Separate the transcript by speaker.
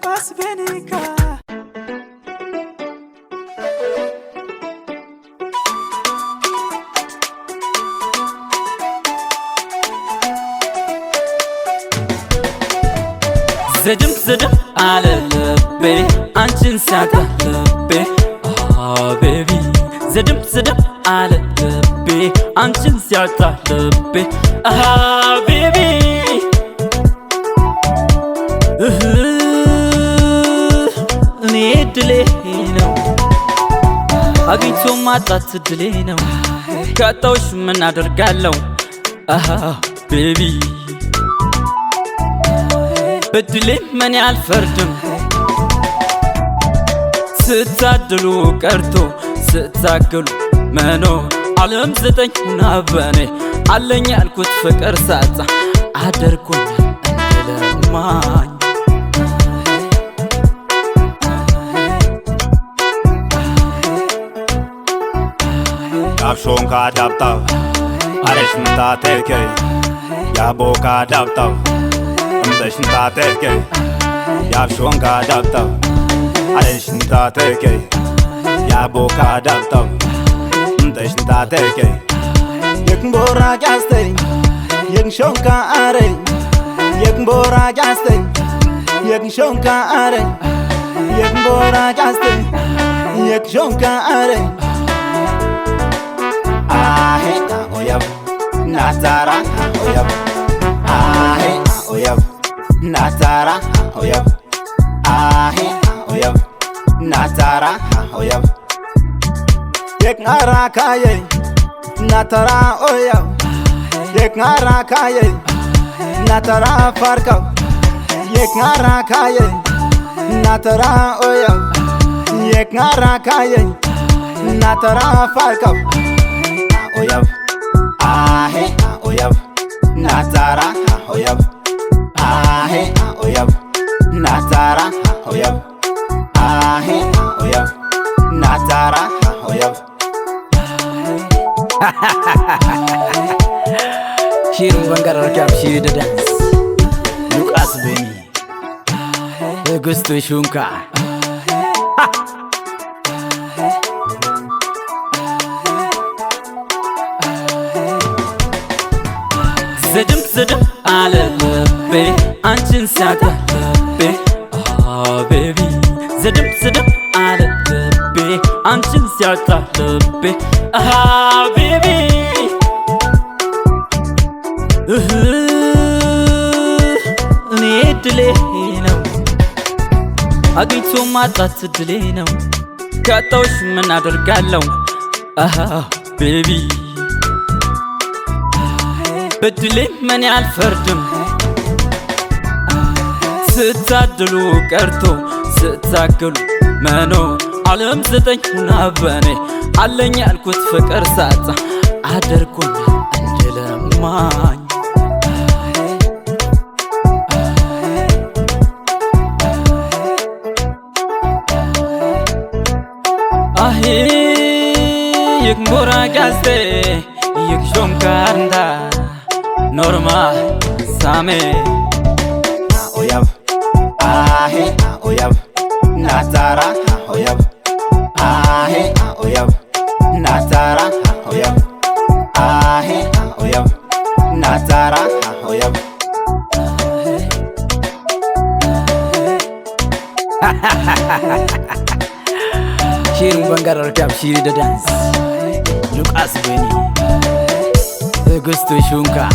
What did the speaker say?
Speaker 1: Lucas Benica.
Speaker 2: زدم على لبي አንቺን ሲያጣ ልቤ baby زدم على ልቤ አንቺን ሲያጣ ልቤ baby እኔ ድሌ ነው አግኝቶ ማጣት ድሌ ነው ካጣውሽ ምን አደርጋለሁ baby በድሌ ምን ያልፈርድም ስታድሉ ቀርቶ ስታገሉ መኖር ዓለም ዘጠኝ ናበኔ አለኝ ያልኩት ፍቅር ሳጣ አደርጎኛል እንደለማኝ
Speaker 3: Kapshon ka adaptav Aresh mta terke Yabo ka adaptav Amdesh mta terke Kapshon ka adaptav Aresh mta terke Yabo ka adaptav Amdesh mta terke
Speaker 1: Yek mbora gaste Yek shonka are Yek mbora gaste Yek shonka are Yek mbora gaste Yek shonka are
Speaker 3: Ahe oyab Natara oyab Ahe oyab Natara oyab Ahe oyab Natara oyab
Speaker 1: Yek ngara kaye Natara oyab Yek ngara kaye Natara farkav Yek ngara kaye Natara oyab Yek ngara kaye Natara farkav
Speaker 3: Oyab Ahe oyab Natara oyab Ahe oyab Natara oyab Ahe oyab Natara oyab
Speaker 2: Shirin bangar rakab shiri da dance Lucas Beni Augusto Shunka زدم على لبي አንቺን ሲያጣ ልቤ baby زدم على ልቤ አንቺን ሲያጣ ልቤ baby እኔ ድሌ ነው አግኝቶ ማጣት ድሌ ነው ካጣውሽ ምን አደርጋለሁ baby በድሌ ምን ያልፈርድም ስታድሉ ቀርቶ ስታገሉ መኖር ዓለም ዘጠኝ ናበኔ አለኝ ያልኩት ፍቅር ሳጣ አደርጎኛል እንደለማኝ አሄ የግሞራ ጋዝቴ የግሾምካርንዳ Normal, Same
Speaker 3: Oyab Ahe oyab Natara oyab Ahe oyab Natara oyab Ahe oyab Natara oyab
Speaker 2: Shirin bangar rakab shiri da dance Lucas Beni Augusto Shunka